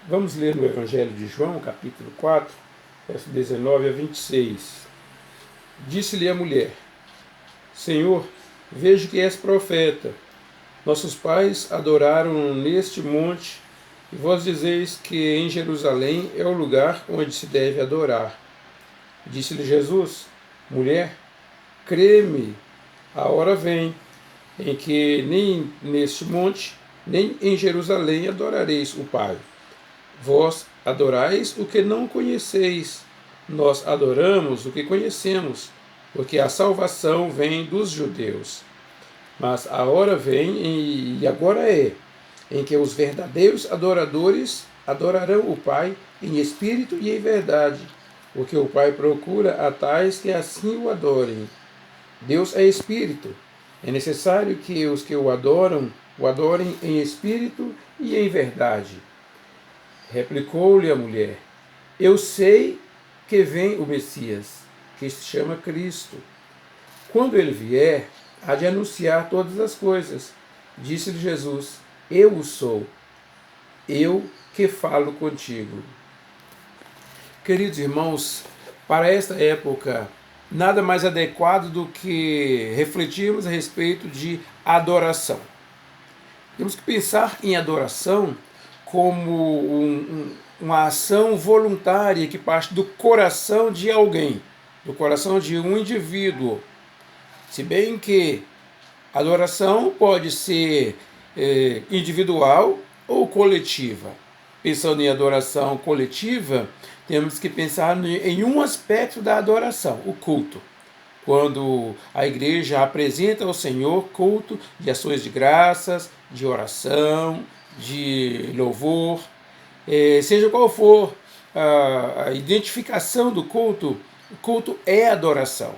Vamos ler no Evangelho de João, capítulo 4, verso 19 a 26. Disse-lhe a mulher: Senhor, vejo que és profeta. Nossos pais adoraram neste monte, e vós dizeis que em Jerusalém é o lugar onde se deve adorar. Disse-lhe Jesus: Mulher, crê-me, a hora vem em que nem neste monte, nem em Jerusalém adorareis o Pai. Vós adorais o que não conheceis, nós adoramos o que conhecemos, porque a salvação vem dos judeus. Mas a hora vem, e agora é, em que os verdadeiros adoradores adorarão o Pai em espírito e em verdade, porque o Pai procura a tais que assim o adorem. Deus é espírito. É necessário que os que o adorem em espírito e em verdade. Replicou-lhe a mulher: Eu sei que vem o Messias, que se chama Cristo. Quando ele vier, há de anunciar todas as coisas. Disse-lhe Jesus: Eu o sou, eu que falo contigo. Queridos irmãos, para esta época, nada mais adequado do que refletirmos a respeito de adoração. Temos que pensar em adoração como uma ação voluntária que parte do coração de alguém, do coração de um indivíduo. Se bem que a adoração pode ser individual ou coletiva. Pensando em adoração coletiva, temos que pensar em um aspecto da adoração, o culto. Quando a igreja apresenta ao Senhor culto de ações de graças, de oração, de louvor, seja qual for a identificação do culto, o culto é adoração.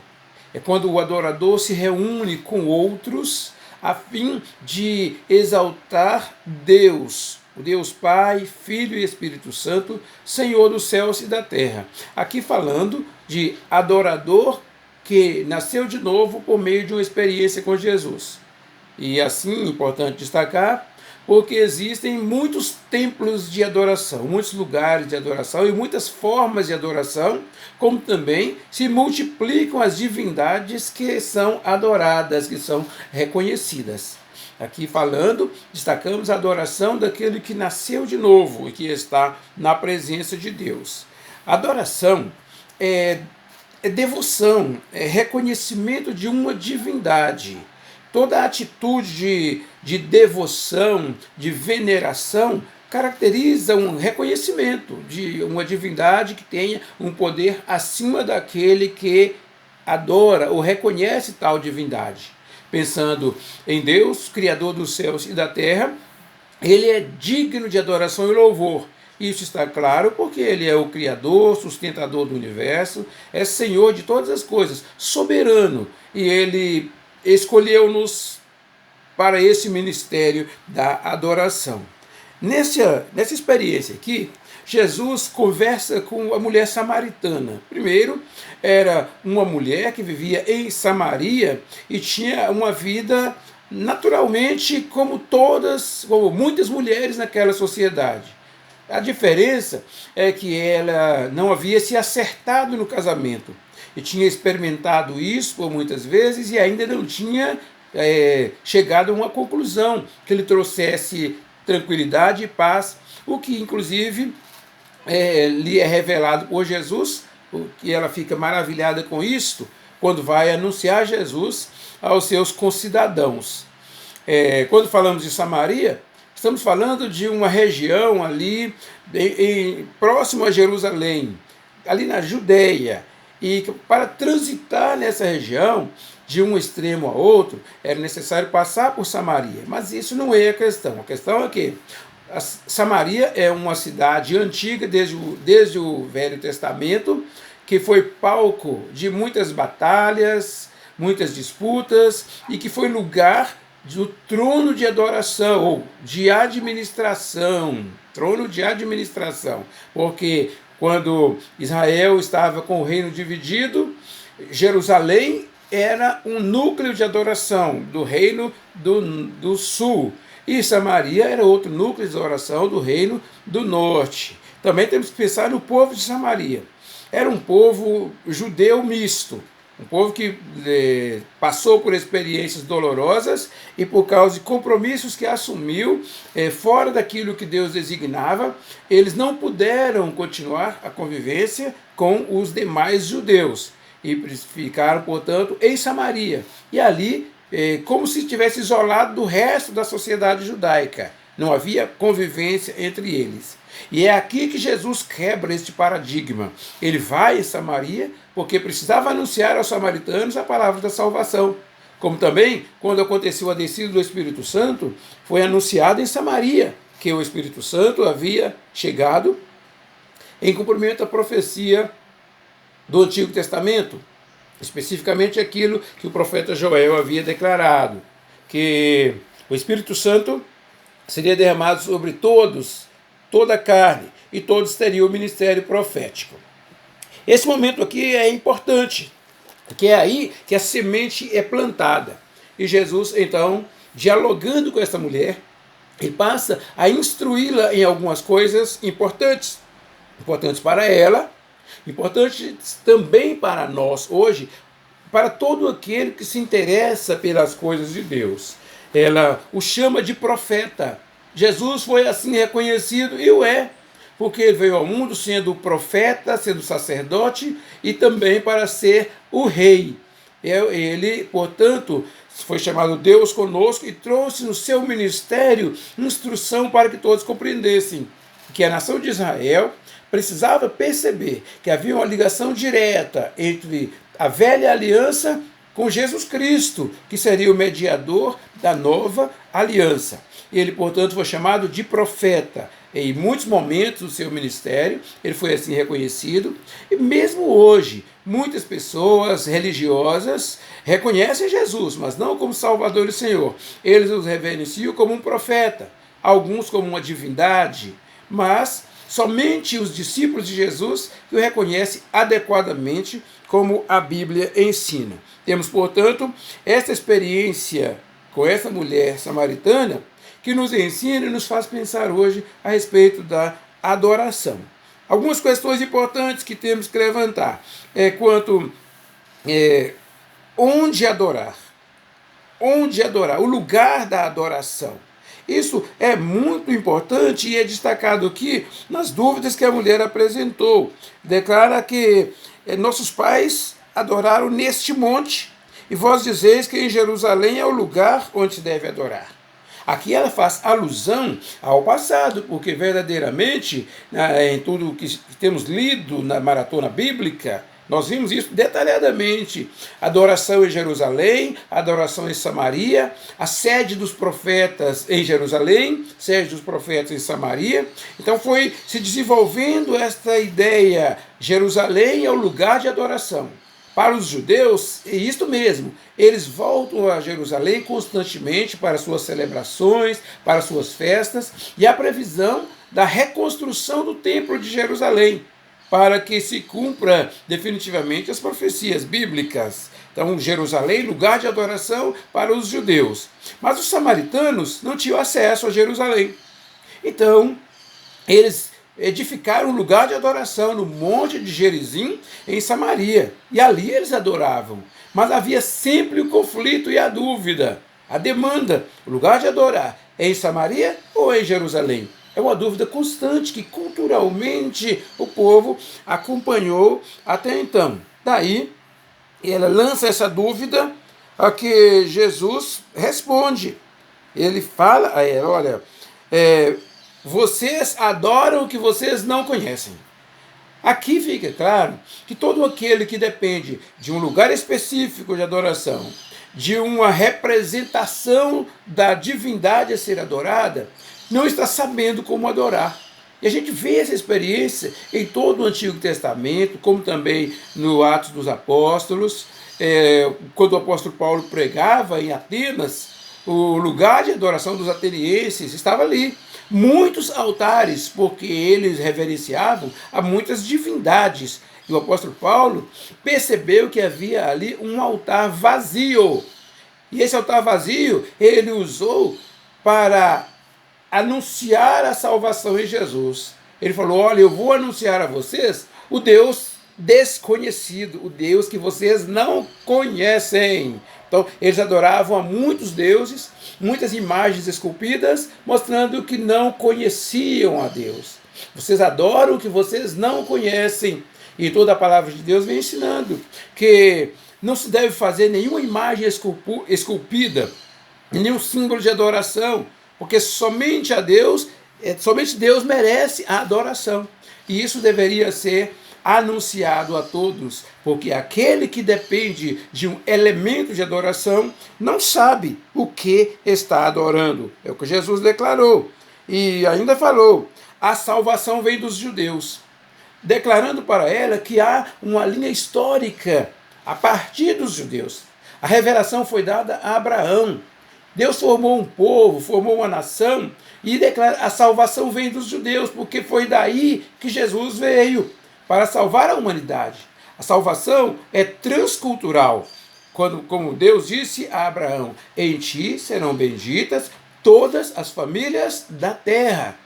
É quando o adorador se reúne com outros a fim de exaltar Deus, o Deus Pai, Filho e Espírito Santo, Senhor dos céus e da terra. Aqui falando de adorador que nasceu de novo por meio de uma experiência com Jesus. E assim, importante destacar, porque existem muitos templos de adoração, muitos lugares de adoração e muitas formas de adoração, como também se multiplicam as divindades que são adoradas, que são reconhecidas. Aqui falando, destacamos a adoração daquele que nasceu de novo e que está na presença de Deus. Adoração é devoção, é reconhecimento de uma divindade. Toda atitude de devoção, de veneração, caracteriza um reconhecimento de uma divindade que tenha um poder acima daquele que adora ou reconhece tal divindade. Pensando em Deus, Criador dos céus e da terra, ele é digno de adoração e louvor. Isso está claro porque ele é o Criador, sustentador do universo, é Senhor de todas as coisas, soberano, e ele escolheu-nos para esse ministério da adoração. Nessa experiência aqui, Jesus conversa com a mulher samaritana. Primeiro, era uma mulher que vivia em Samaria e tinha uma vida naturalmente como muitas mulheres naquela sociedade. A diferença é que ela não havia se acertado no casamento e tinha experimentado isso por muitas vezes e ainda não tinha chegado a uma conclusão que lhe trouxesse tranquilidade e paz, o que inclusive lhe é revelado por Jesus, que ela fica maravilhada com isto, quando vai anunciar Jesus aos seus concidadãos. Quando falamos de Samaria, estamos falando de uma região ali próximo a Jerusalém, ali na Judéia, e para transitar nessa região, de um extremo a outro, era necessário passar por Samaria. Mas isso não é a questão. A questão é que Samaria é uma cidade antiga, desde o Velho Testamento, que foi palco de muitas batalhas, muitas disputas, e que foi lugar do trono de adoração, ou de administração, trono de administração, porque quando Israel estava com o reino dividido, Jerusalém era um núcleo de adoração do reino do sul, E Samaria era outro núcleo de oração do reino do norte. Também temos que pensar no povo de Samaria. Era um povo judeu misto, um povo que passou por experiências dolorosas e por causa de compromissos que assumiu fora daquilo que Deus designava, eles não puderam continuar a convivência com os demais judeus e ficaram, portanto, em Samaria. E ali, como se estivesse isolado do resto da sociedade judaica. Não havia convivência entre eles. E é aqui que Jesus quebra este paradigma. Ele vai em Samaria porque precisava anunciar aos samaritanos a palavra da salvação. Como também, quando aconteceu a descida do Espírito Santo, foi anunciado em Samaria que o Espírito Santo havia chegado em cumprimento da profecia do Antigo Testamento, especificamente aquilo que o profeta Joel havia declarado, que o Espírito Santo seria derramado sobre todos, toda a carne, e todos teriam o ministério profético. Esse momento aqui é importante, porque é aí que a semente é plantada. E Jesus, então, dialogando com essa mulher, ele passa a instruí-la em algumas coisas importantes para ela, importantes também para nós hoje, para todo aquele que se interessa pelas coisas de Deus. Ela o chama de profeta. Jesus foi assim reconhecido, e o é, porque ele veio ao mundo sendo profeta, sendo sacerdote e também para ser o rei. Ele, portanto, foi chamado Deus conosco e trouxe no seu ministério instrução para que todos compreendessem que a nação de Israel precisava perceber que havia uma ligação direta entre a velha aliança com Jesus Cristo, que seria o mediador da nova aliança. Ele, portanto, foi chamado de profeta. Em muitos momentos do seu ministério, ele foi assim reconhecido. E mesmo hoje, muitas pessoas religiosas reconhecem Jesus, mas não como Salvador e Senhor. Eles os reverenciam como um profeta, alguns como uma divindade, mas somente os discípulos de Jesus que o reconhecem adequadamente como a Bíblia ensina. Temos, portanto, essa experiência com essa mulher samaritana que nos ensina e nos faz pensar hoje a respeito da adoração. Algumas questões importantes que temos que levantar quanto onde adorar, o lugar da adoração. Isso é muito importante e é destacado aqui nas dúvidas que a mulher apresentou. Declara que nossos pais adoraram neste monte, e vós dizeis que em Jerusalém é o lugar onde se deve adorar. Aqui ela faz alusão ao passado, porque verdadeiramente, em tudo o que temos lido na maratona bíblica, nós vimos isso detalhadamente. Adoração em Jerusalém, adoração em Samaria, a sede dos profetas em Jerusalém, sede dos profetas em Samaria. Então foi se desenvolvendo esta ideia, Jerusalém é o lugar de adoração. Para os judeus, é isto mesmo, eles voltam a Jerusalém constantemente para suas celebrações, para suas festas, e a previsão da reconstrução do templo de Jerusalém, para que se cumpra definitivamente as profecias bíblicas. Então, Jerusalém, lugar de adoração para os judeus. Mas os samaritanos não tinham acesso a Jerusalém. Então, eles edificaram um lugar de adoração no monte de Gerizim, em Samaria. E ali eles adoravam. Mas havia sempre o conflito e a dúvida, a demanda. O lugar de adorar é em Samaria ou em Jerusalém? É uma dúvida constante que culturalmente o povo acompanhou até então. Daí, ela lança essa dúvida a que Jesus responde. Ele fala a ela, olha, vocês adoram o que vocês não conhecem. Aqui fica claro que todo aquele que depende de um lugar específico de adoração, de uma representação da divindade a ser adorada, não está sabendo como adorar. E a gente vê essa experiência em todo o Antigo Testamento, como também no Atos dos Apóstolos, quando o apóstolo Paulo pregava em Atenas, o lugar de adoração dos atenienses estava ali. Muitos altares, porque eles reverenciavam a muitas divindades. E o apóstolo Paulo percebeu que havia ali um altar vazio. E esse altar vazio ele usou para anunciar a salvação em Jesus. Ele falou: olha, eu vou anunciar a vocês o Deus desconhecido, o Deus que vocês não conhecem. Então, eles adoravam a muitos deuses, muitas imagens esculpidas, mostrando que não conheciam a Deus. Vocês adoram o que vocês não conhecem. E toda a palavra de Deus vem ensinando que não se deve fazer nenhuma imagem esculpida, nenhum símbolo de adoração, porque somente Deus merece a adoração. E isso deveria ser anunciado a todos, porque aquele que depende de um elemento de adoração não sabe o que está adorando. É o que Jesus declarou. E ainda falou: a salvação vem dos judeus, declarando para ela que há uma linha histórica a partir dos judeus. A revelação foi dada a Abraão. Deus formou um povo, formou uma nação, e declara: a salvação vem dos judeus, porque foi daí que Jesus veio, para salvar a humanidade. A salvação é transcultural. Como Deus disse a Abraão: em ti serão benditas todas as famílias da terra.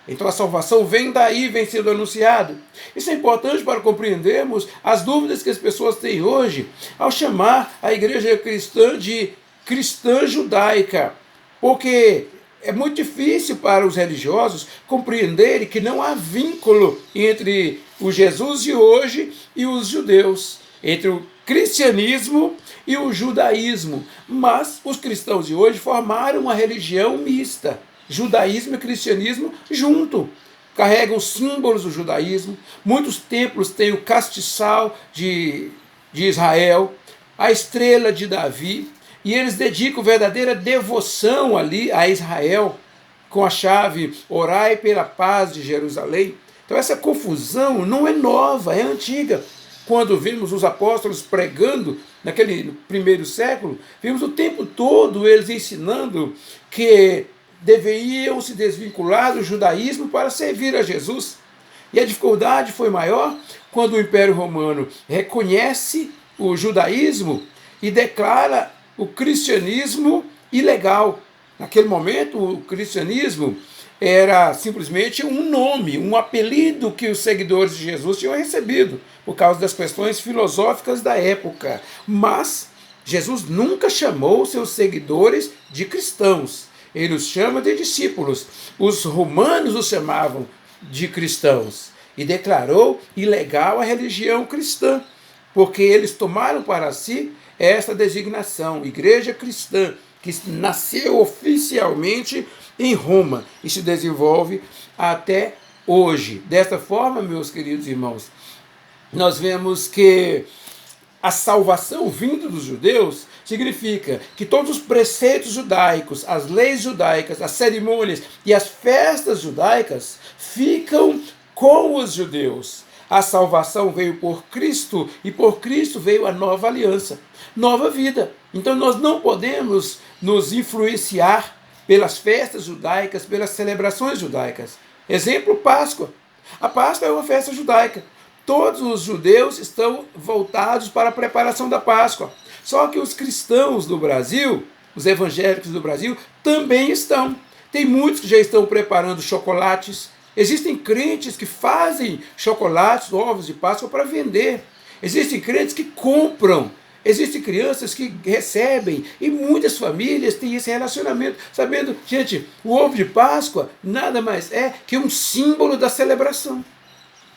Então a salvação vem daí, vem sendo anunciado. Isso é importante para compreendermos as dúvidas que as pessoas têm hoje ao chamar a igreja cristã de cristã judaica, porque é muito difícil para os religiosos compreenderem que não há vínculo entre o Jesus de hoje e os judeus, entre o cristianismo e o judaísmo. Mas os cristãos de hoje formaram uma religião mista, judaísmo e cristianismo junto. Carregam os símbolos do judaísmo. Muitos templos têm o castiçal de Israel, a estrela de Davi, e eles dedicam verdadeira devoção ali a Israel, com a chave: orai pela paz de Jerusalém. Então essa confusão não é nova, é antiga. Quando vimos os apóstolos pregando naquele primeiro século, vimos o tempo todo eles ensinando que deveriam se desvincular do judaísmo para servir a Jesus. E a dificuldade foi maior quando o Império Romano reconhece o judaísmo e declara o cristianismo ilegal. Naquele momento, o cristianismo era simplesmente um nome, um apelido que os seguidores de Jesus tinham recebido por causa das questões filosóficas da época. Mas Jesus nunca chamou seus seguidores de cristãos. Ele os chama de discípulos. Os romanos os chamavam de cristãos e declarou ilegal a religião cristã, porque eles tomaram para si esta designação, igreja cristã, que nasceu oficialmente em Roma e se desenvolve até hoje. Desta forma, meus queridos irmãos, nós vemos que a salvação vinda dos judeus significa que todos os preceitos judaicos, as leis judaicas, as cerimônias e as festas judaicas ficam com os judeus. A salvação veio por Cristo e por Cristo veio a nova aliança, nova vida. Então nós não podemos nos influenciar pelas festas judaicas, pelas celebrações judaicas. Exemplo, Páscoa. A Páscoa é uma festa judaica. Todos os judeus estão voltados para a preparação da Páscoa. Só que os cristãos do Brasil, os evangélicos do Brasil, também estão. Tem muitos que já estão preparando chocolates. Existem crentes que fazem chocolates, ovos de Páscoa para vender. Existem crentes que compram. Existem crianças que recebem. E muitas famílias têm esse relacionamento. Sabendo, gente, o ovo de Páscoa nada mais é que um símbolo da celebração.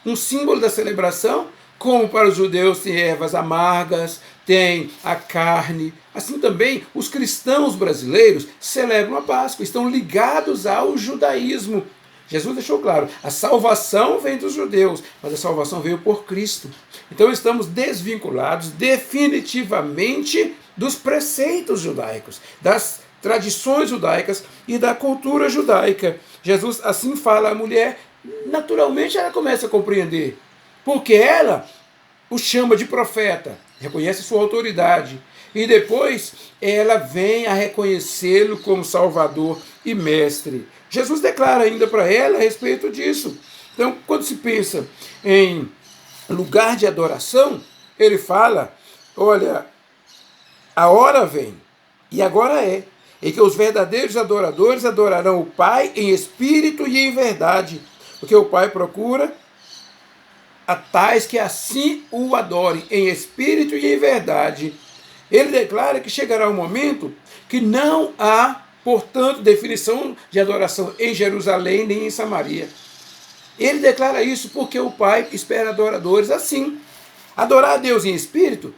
Um símbolo da celebração, como para os judeus tem ervas amargas, tem a carne. Assim também os cristãos brasileiros celebram a Páscoa, estão ligados ao judaísmo. Jesus deixou claro, a salvação vem dos judeus, mas a salvação veio por Cristo. Então estamos desvinculados definitivamente dos preceitos judaicos, das tradições judaicas e da cultura judaica. Jesus assim fala à mulher, naturalmente ela começa a compreender, porque ela o chama de profeta, reconhece sua autoridade, e depois ela vem a reconhecê-lo como Salvador e Mestre. Jesus declara ainda para ela a respeito disso. Então, quando se pensa em lugar de adoração, ele fala, olha, a hora vem, e agora é, em que os verdadeiros adoradores adorarão o Pai em espírito e em verdade, porque o Pai procura a tais que assim o adorem em espírito e em verdade. Ele declara que chegará um momento que não há, portanto, definição de adoração em Jerusalém nem em Samaria. Ele declara isso porque o Pai espera adoradores assim. Adorar a Deus em espírito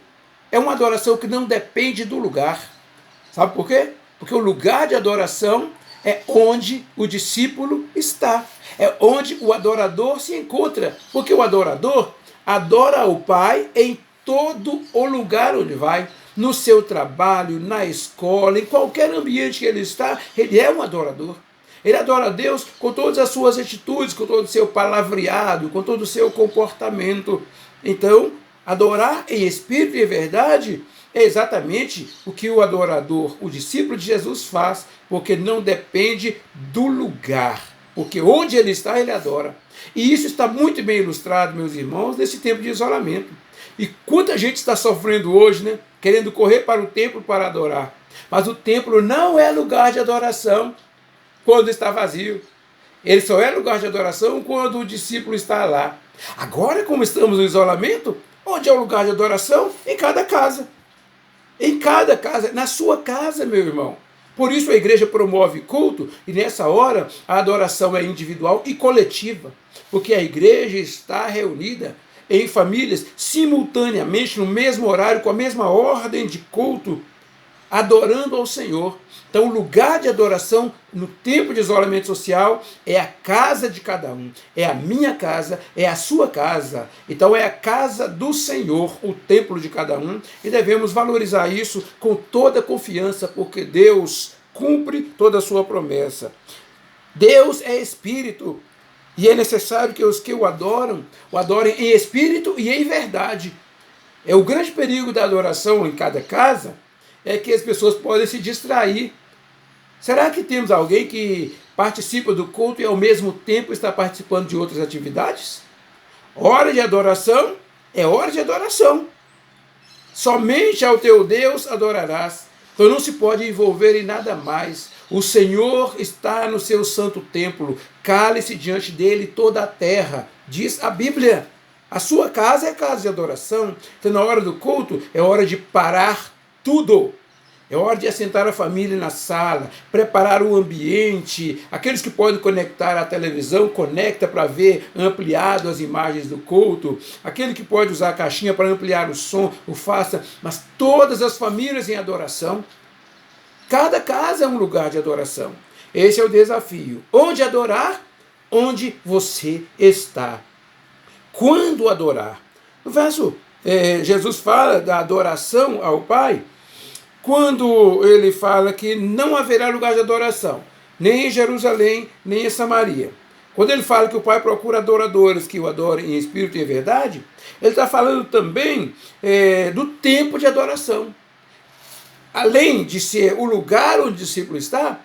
é uma adoração que não depende do lugar. Sabe por quê? Porque o lugar de adoração é onde o discípulo está. É onde o adorador se encontra. Porque o adorador adora o Pai em todo o lugar onde vai. No seu trabalho, na escola, em qualquer ambiente que ele está, ele é um adorador. Ele adora a Deus com todas as suas atitudes, com todo o seu palavreado, com todo o seu comportamento. Então, adorar em espírito e em verdade é exatamente o que o adorador, o discípulo de Jesus faz, porque não depende do lugar. Porque onde ele está, ele adora. E isso está muito bem ilustrado, meus irmãos, nesse tempo de isolamento. E quanta gente está sofrendo hoje, né? Querendo correr para o templo para adorar. Mas o templo não é lugar de adoração quando está vazio. Ele só é lugar de adoração quando o discípulo está lá. Agora, como estamos no isolamento, onde é o lugar de adoração? Em cada casa. Em cada casa, na sua casa, meu irmão. Por isso a igreja promove culto e nessa hora a adoração é individual e coletiva. Porque a igreja está reunida em famílias simultaneamente, no mesmo horário, com a mesma ordem de culto, adorando ao Senhor. Então, o lugar de adoração no tempo de isolamento social é a casa de cada um. É a minha casa, é a sua casa. Então, é a casa do Senhor, o templo de cada um. E devemos valorizar isso com toda confiança, porque Deus cumpre toda a sua promessa. Deus é Espírito. E é necessário que os que o adorem em espírito e em verdade. É o grande perigo da adoração em cada casa, é que as pessoas podem se distrair. Será que temos alguém que participa do culto e ao mesmo tempo está participando de outras atividades? Hora de adoração é hora de adoração. Somente ao teu Deus adorarás. Então não se pode envolver em nada mais. O Senhor está no seu santo templo. Cale-se diante dele toda a terra. Diz a Bíblia. A sua casa é casa de adoração. Então na hora do culto é hora de parar tudo. É hora de assentar a família na sala, preparar o ambiente. Aqueles que podem conectar a televisão, conecta para ver ampliado as imagens do culto. Aquele que pode usar a caixinha para ampliar o som, o faça. Mas todas as famílias em adoração. Cada casa é um lugar de adoração. Esse é o desafio. Onde adorar? Onde você está. Quando adorar? No verso, Jesus fala da adoração ao Pai, quando ele fala que não haverá lugar de adoração, nem em Jerusalém, nem em Samaria. Quando ele fala que o Pai procura adoradores que o adorem em espírito e em verdade, ele está falando também do tempo de adoração. Além de ser o lugar onde o discípulo está,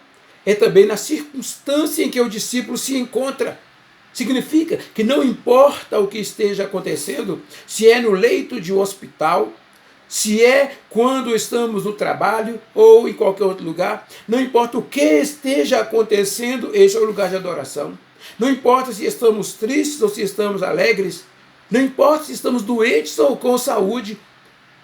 é também na circunstância em que o discípulo se encontra. Significa que não importa o que esteja acontecendo, se é no leito de um hospital, se é quando estamos no trabalho ou em qualquer outro lugar, não importa o que esteja acontecendo, esse é o lugar de adoração. Não importa se estamos tristes ou se estamos alegres, não importa se estamos doentes ou com saúde,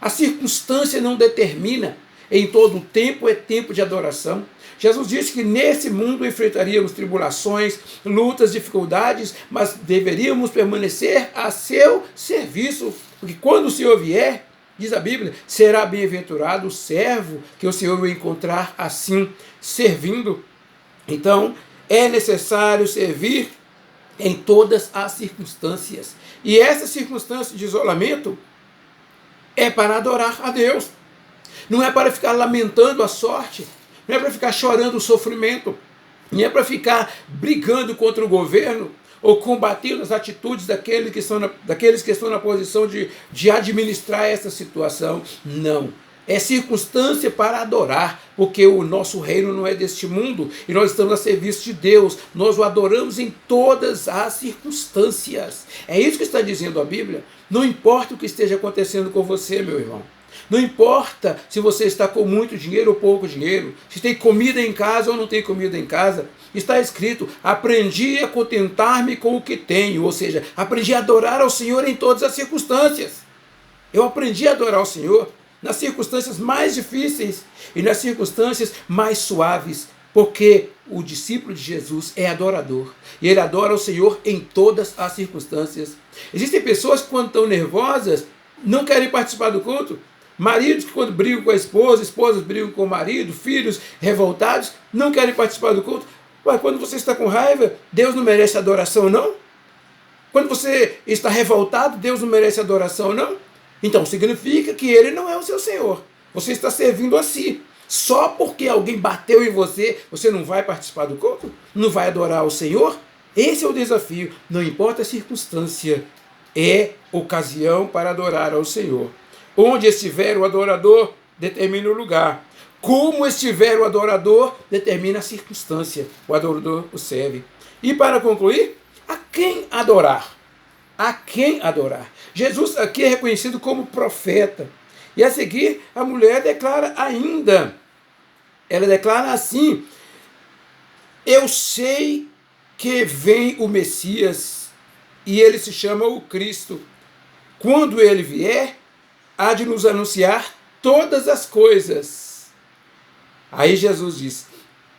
a circunstância não determina. Em todo o tempo é tempo de adoração. Jesus disse que nesse mundo enfrentaríamos tribulações, lutas, dificuldades, mas deveríamos permanecer a seu serviço, porque quando o Senhor vier, diz a Bíblia, será bem-aventurado o servo que o Senhor o encontrar assim, servindo. Então, é necessário servir em todas as circunstâncias. E essa circunstância de isolamento é para adorar a Deus. Não é para ficar lamentando a sorte, não é para ficar chorando o sofrimento, não é para ficar brigando contra o governo ou combatendo as atitudes daqueles que estão na posição de administrar essa situação. Não. É circunstância para adorar, porque o nosso reino não é deste mundo e nós estamos a serviço de Deus. Nós o adoramos em todas as circunstâncias. É isso que está dizendo a Bíblia. Não importa o que esteja acontecendo com você, meu irmão. Não importa se você está com muito dinheiro ou pouco dinheiro, se tem comida em casa ou não tem comida em casa. Está escrito: aprendi a contentar-me com o que tenho, ou seja, aprendi a adorar ao Senhor em todas as circunstâncias. Eu aprendi a adorar ao Senhor nas circunstâncias mais difíceis e nas circunstâncias mais suaves, porque o discípulo de Jesus é adorador e ele adora o Senhor em todas as circunstâncias. Existem pessoas que, quando estão nervosas, não querem participar do culto. Maridos que, quando brigam com a esposa, esposas brigam com o marido, filhos revoltados, não querem participar do culto. Mas quando você está com raiva, Deus não merece adoração, não? Quando você está revoltado, Deus não merece adoração, não? Então significa que ele não é o seu Senhor. Você está servindo a si. Só porque alguém bateu em você, você não vai participar do culto? Não vai adorar o Senhor? Esse é o desafio. Não importa a circunstância, é ocasião para adorar ao Senhor. Onde estiver o adorador, determina o lugar. Como estiver o adorador, determina a circunstância. O adorador o serve. E para concluir, a quem adorar? A quem adorar? Jesus aqui é reconhecido como profeta. E a seguir, a mulher declara ainda. Ela declara assim: eu sei que vem o Messias e ele se chama o Cristo. Quando ele vier, há de nos anunciar todas as coisas. Aí Jesus diz: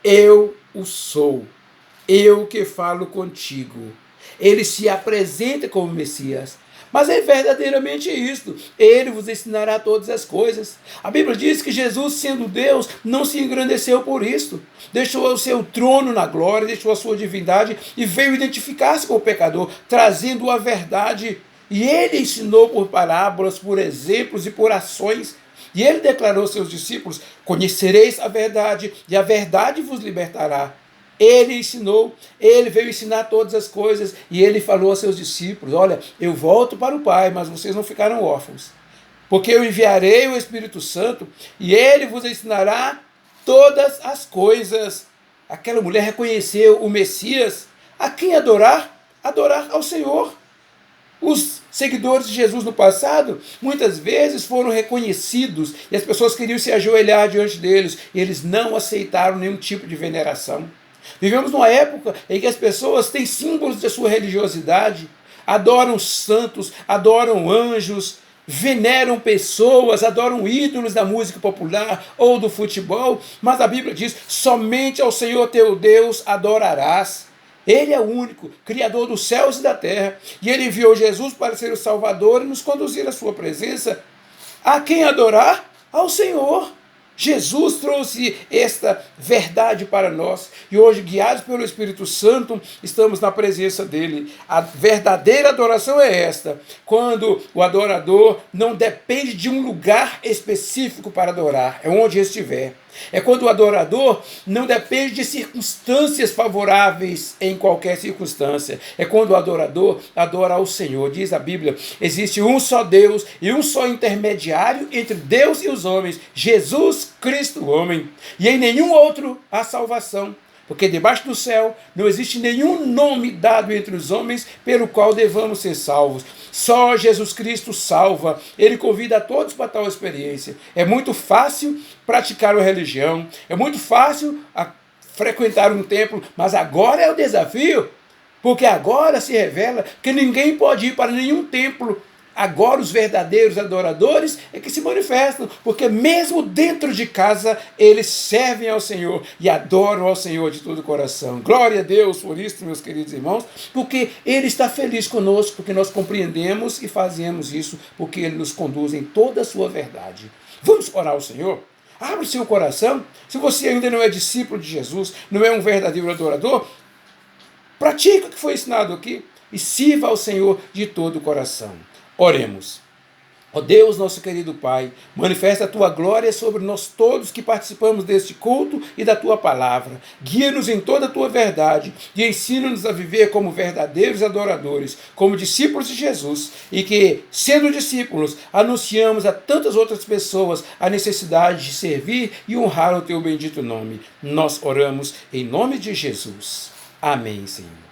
eu o sou, eu que falo contigo. Ele se apresenta como Messias. Mas é verdadeiramente isto: ele vos ensinará todas as coisas. A Bíblia diz que Jesus, sendo Deus, não se engrandeceu por isto. Deixou o seu trono na glória, deixou a sua divindade e veio identificar-se com o pecador, trazendo a verdade. E ele ensinou por parábolas, por exemplos e por ações. E ele declarou aos seus discípulos: conhecereis a verdade, e a verdade vos libertará. Ele ensinou, ele veio ensinar todas as coisas, e ele falou aos seus discípulos: olha, eu volto para o Pai, mas vocês não ficaram órfãos, porque eu enviarei o Espírito Santo, e ele vos ensinará todas as coisas. Aquela mulher reconheceu o Messias. A quem adorar? Adorar ao Senhor. Os seguidores de Jesus no passado, muitas vezes foram reconhecidos, e as pessoas queriam se ajoelhar diante deles, e eles não aceitaram nenhum tipo de veneração. Vivemos numa época em que as pessoas têm símbolos da sua religiosidade, adoram santos, adoram anjos, veneram pessoas, adoram ídolos da música popular ou do futebol, mas a Bíblia diz: somente ao Senhor teu Deus adorarás. Ele é o único, Criador dos céus e da terra, e ele enviou Jesus para ser o Salvador e nos conduzir à sua presença. A quem adorar? Ao Senhor. Jesus trouxe esta verdade para nós, e hoje, guiados pelo Espírito Santo, estamos na presença dele. A verdadeira adoração é esta: quando o adorador não depende de um lugar específico para adorar, é onde estiver. É quando o adorador não depende de circunstâncias favoráveis em qualquer circunstância. É quando o adorador adora ao Senhor. Diz a Bíblia: existe um só Deus e um só intermediário entre Deus e os homens, Jesus Cristo, o homem. E em nenhum outro há salvação, porque debaixo do céu não existe nenhum nome dado entre os homens pelo qual devamos ser salvos. Só Jesus Cristo salva. Ele convida a todos para tal experiência. É muito fácil praticar a religião, é muito fácil frequentar um templo, mas agora é o desafio, porque agora se revela que ninguém pode ir para nenhum templo. Agora os verdadeiros adoradores é que se manifestam, porque mesmo dentro de casa eles servem ao Senhor e adoram ao Senhor de todo o coração. Glória a Deus por isso, meus queridos irmãos, porque Ele está feliz conosco, porque nós compreendemos e fazemos isso, porque Ele nos conduz em toda a sua verdade. Vamos orar ao Senhor? Abre seu coração. Se você ainda não é discípulo de Jesus, não é um verdadeiro adorador, pratique o que foi ensinado aqui e sirva ao Senhor de todo o coração. Oremos. Ó Deus, nosso querido Pai, manifesta a Tua glória sobre nós todos que participamos deste culto e da Tua palavra. Guia-nos em toda a Tua verdade e ensina-nos a viver como verdadeiros adoradores, como discípulos de Jesus, e que, sendo discípulos, anunciamos a tantas outras pessoas a necessidade de servir e honrar o Teu bendito nome. Nós oramos em nome de Jesus. Amém, Senhor.